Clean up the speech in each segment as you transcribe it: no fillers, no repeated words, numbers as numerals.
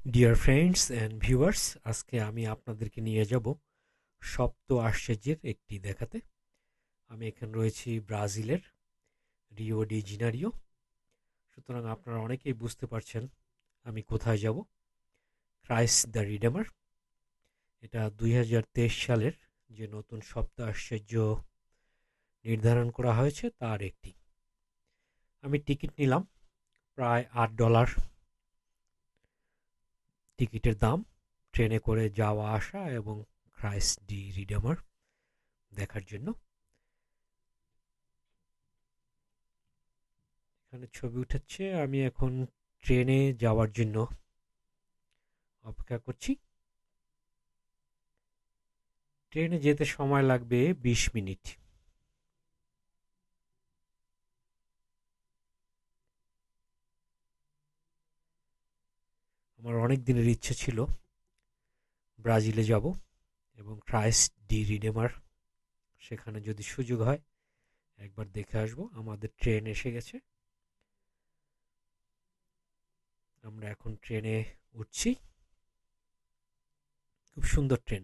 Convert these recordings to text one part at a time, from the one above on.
Dear friends and viewers, আজকে আমি আপনাদেরকে নিয়ে যাব সপ্ত আশ্চর্যের একটি দেখাতে। আমি এখানে রয়েছি ব্রাজিলের রিও ডি জেনারিও। সুতরাং আপনারা অনেকেই বুঝতে পারছেন আমি কোথায় যাব। ক্রাইস্ট দ্য রিডেমার, এটা 2023 সালের যে নতুন সপ্ত আশ্চর্য নির্ধারণ করা হয়েছে তার একটি। আমি টিকিট নিলাম প্রায় $8 টিকিটের দাম, ট্রেনে করে যাওয়া আসা এবং ক্রাইস্ট ডি রিডেমার দেখার জন্য। এখানে ছবি উঠাচ্ছে, আমি এখন ট্রেনে যাওয়ার জন্য অপেক্ষা করছি। ট্রেনে যেতে সময় লাগবে 20 মিনিট। আমার অনেক দিনের ইচ্ছে ছিল ব্রাজিলে যাব এবং ক্রাইস্ট ডি রিডেমার সেখানে যদি সুযোগ হয় একবার দেখে আসব। আমাদের ট্রেন এসে গেছে, আমরা এখন ট্রেনে উঠছি। খুব সুন্দর ট্রেন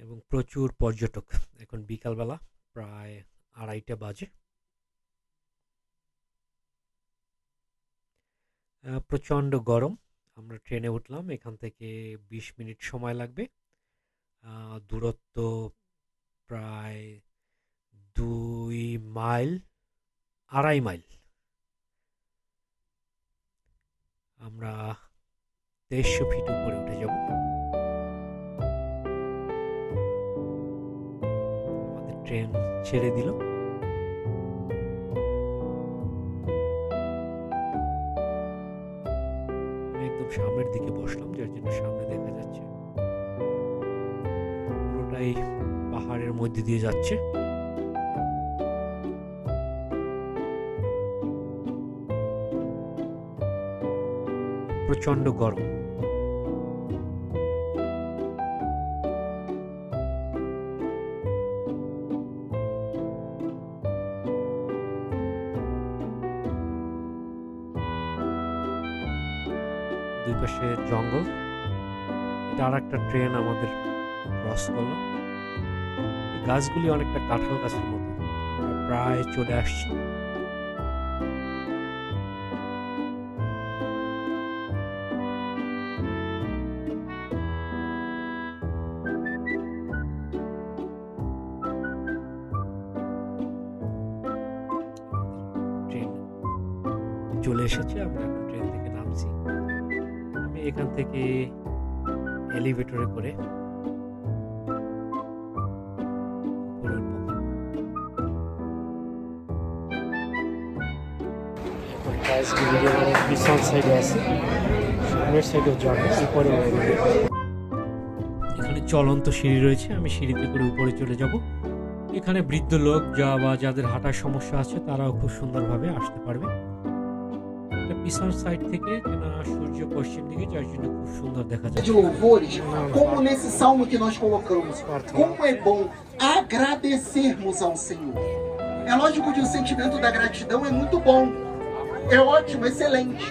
এবং প্রচুর পর্যটক। এখন বিকালবেলা প্রায় 2:30 বাজে। প্রচণ্ড গরম। আমরা ট্রেনে উঠলাম, এখান থেকে 20 মিনিট সময় লাগবে। দূরত্ব প্রায় 2 মাইল, 2.5 মাইল। আমরা 2300 ফিট উপরে উঠে যাব। আমাদের ট্রেন ছেড়ে দিল। আমি একদম সামনের দিকে বসলাম, যার জন্য সামনে দেখা যাচ্ছে। পুরোটাই পাহাড়ের মধ্যে দিয়ে যাচ্ছে। প্রচণ্ড গরম। দুই পাশে জঙ্গল। এটা আর একটা ট্রেন আমাদের ক্রস করলো। এই গাছগুলি অনেকটা কাঁঠাল গাছের মতো। আমরা প্রায় চলে আসছি। ট্রেন চলে এসেছে, আমরা এখন ট্রেন থেকে নামছি। আমি এখান থেকে এলিভেটরে করে উপরে উঠবো। এখন টাইলসগুলি অনেক পিছন সাইডে আছে, সামনের সাইডেও যাবে, উপরে। এখানে চলন্ত সিঁড়ি রয়েছে, আমি সিঁড়িতে করে উপরে চলে যাব। এখানে বৃদ্ধ লোক বা যাদের হাঁটার সমস্যা আছে তারাও খুব সুন্দরভাবে আসতে পারবে। এটা পিছন সাইড থেকে কেনা সূর্য পশ্চিম দিকে, যার জন্য খুব সুন্দর দেখা de যাচ্ছে। louvores, como nesse salmo que nós colocamos. Como é bom agradecermos ao Senhor. É lógico que o sentimento da gratidão é muito bom, é ótimo, excelente.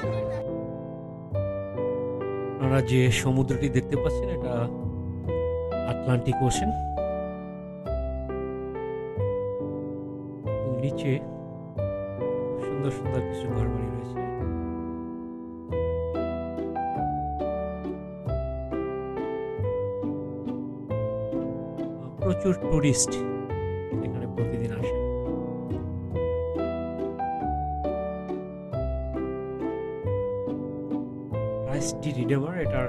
আপনারা যে সমুদ্রটি দেখতে পাচ্ছেন এটা আটলান্টিক ওশেন। নিচে খুব সুন্দর সুন্দর কিছু ঘরবাড়ি রয়েছে। প্রচুর টুরিস্ট এখানে প্রতিদিন আসে। ক্রাইস্ট ডি রিডেমার, এটার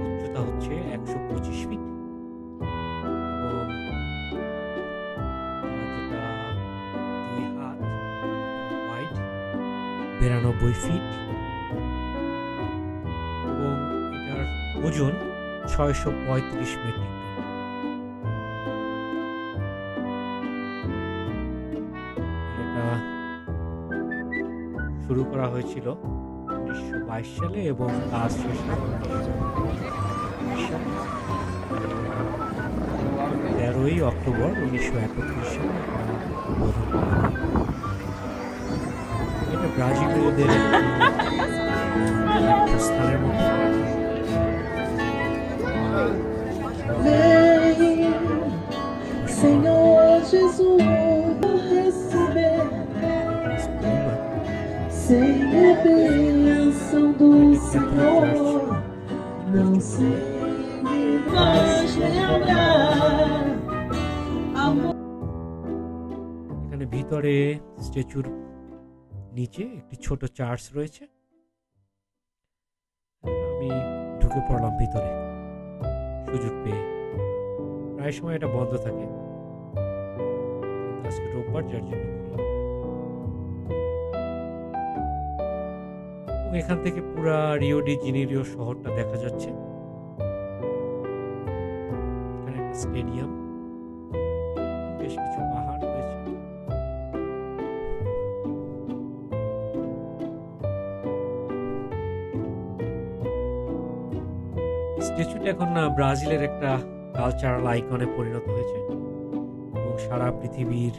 উচ্চতা হচ্ছে 125 ফিট এবং যেটা 2 হাত ওয়াইড, 92 ফিট এবং এটার ওজন 635 মেট্রিক টন। এটা শুরু করা হয়েছিল 1922 সালে এবং কাজ শেষ হয় 13ই অক্টোবর 1931 সালে। এটা ব্রাজিলীয়দের স্থানের মতো। Senhor Jesus, receber sem a bênção do Senhor, não sei mais lembrar. এখানে ভিতরে স্ট্যাচুর নিচে একটি ছোট চার্চ রয়েছে। আমি ঢুকে পড়লাম ভিতরে সুযোগ পেয়ে। প্রায় সময় এটা বন্ধ থাকে, আজকে রোববার যার জন্য খুললাম। এবং এখান থেকে পুরা রিও ডি জেনিরো শহরটা দেখা যাচ্ছে। এখানে একটা স্টেডিয়াম, বেশ কিছু পাহাড় রয়েছে। স্ট্যাচুটা এখন ব্রাজিলের একটা কালচারাল আইকনে পরিণত হয়েছে এবং সারা পৃথিবীর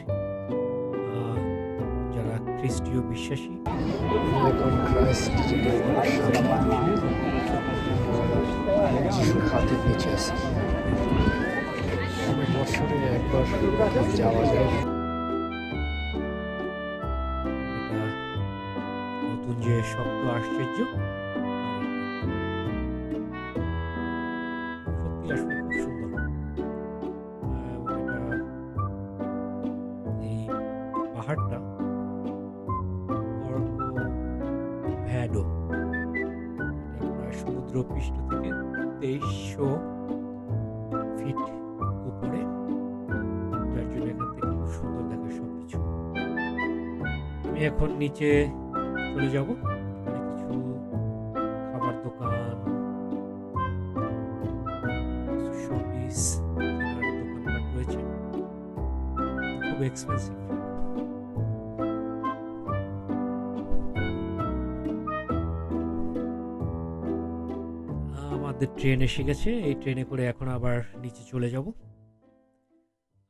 যারা খ্রিস্টীয় বিশ্বাসী এখন ক্রাইস্ট যিশুর হাতে বেঁচে আছে। বছরে একবার যাওয়া যায়। এটা নতুন যে সপ্ত আশ্চর্য, সত্যি আসলে খুব সুন্দর। এটা এই পাহাড়টা ভ্যাডো, এটা প্রায় সমুদ্র পৃষ্ঠ থেকে 2300 ফিট উপরে, যার জন্য এখান থেকে খুব সুন্দর দেখা সবকিছু। আমি এখন নিচে চলে যাব। এখানে কিছু খাবার দোকান, শপিস দোকানপাট রয়েছে, খুব এক্সপেন্সিভ। আমাদের ট্রেন এসে গেছে। এই ট্রেনে করে এখন আবার নিচে চলে যাব।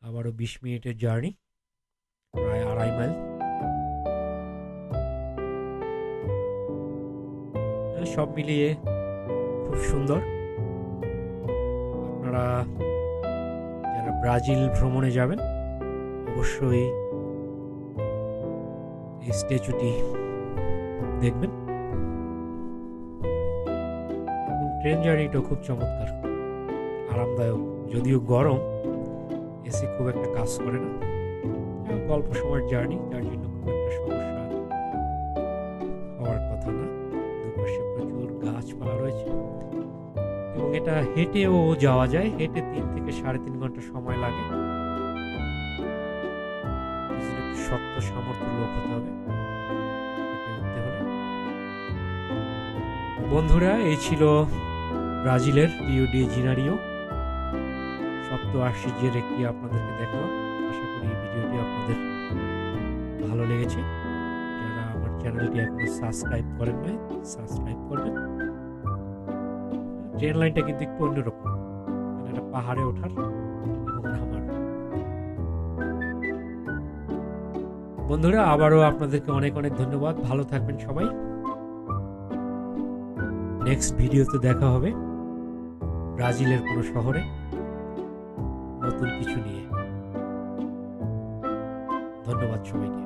আবারও 20 মিনিটের জার্নি, প্রায় 2.5 মাইল। সব মিলিয়ে খুব সুন্দর। আপনারা যারা ব্রাজিল ভ্রমণে যাবেন অবশ্যই এই স্ট্যাচুটি দেখবেন। ট্রেন জার্নিটাও খুব চমৎকার, আরামদায়ক। যদিও গরম, এসি খুব একটা কাজ করে না। অল্প সময়ের জার্নি, যার জন্য খুব একটা সমস্যা হওয়ার কথা না। দুপাশে প্রচুর গাছপালা রয়েছে এবং এটা হেঁটেও যাওয়া যায়। হেঁটে 3 থেকে 3.5 ঘন্টা সময় লাগে। একটু শক্ত সামর্থ্য লোক হতে হবে হেঁটে উঠতে হলে। বন্ধুরা, এই ছিল ব্রাজিলের রিও ডি জেনিরো সপ্ত আশ্চর্যের একটি আপনাদেরকে দেখালাম। আশা করি এই ভিডিওটি আপনাদের ভালো লেগেছে। যারা আমার চ্যানেলটি এখনো সাবস্ক্রাইব করেন নাই, সাবস্ক্রাইব করবেন। ট্রেন লাইনটা কিন্তু একটু অন্যরকম, মানে এটা পাহাড়ে ওঠার এবং নামার। বন্ধুরা, আবারও আপনাদেরকে অনেক অনেক ধন্যবাদ। ভালো থাকবেন সবাই। নেক্সট ভিডিওতে দেখা হবে ব্রাজিলের কোনো শহরে নতুন কিছু নিয়ে। ধন্যবাদ সবাইকে।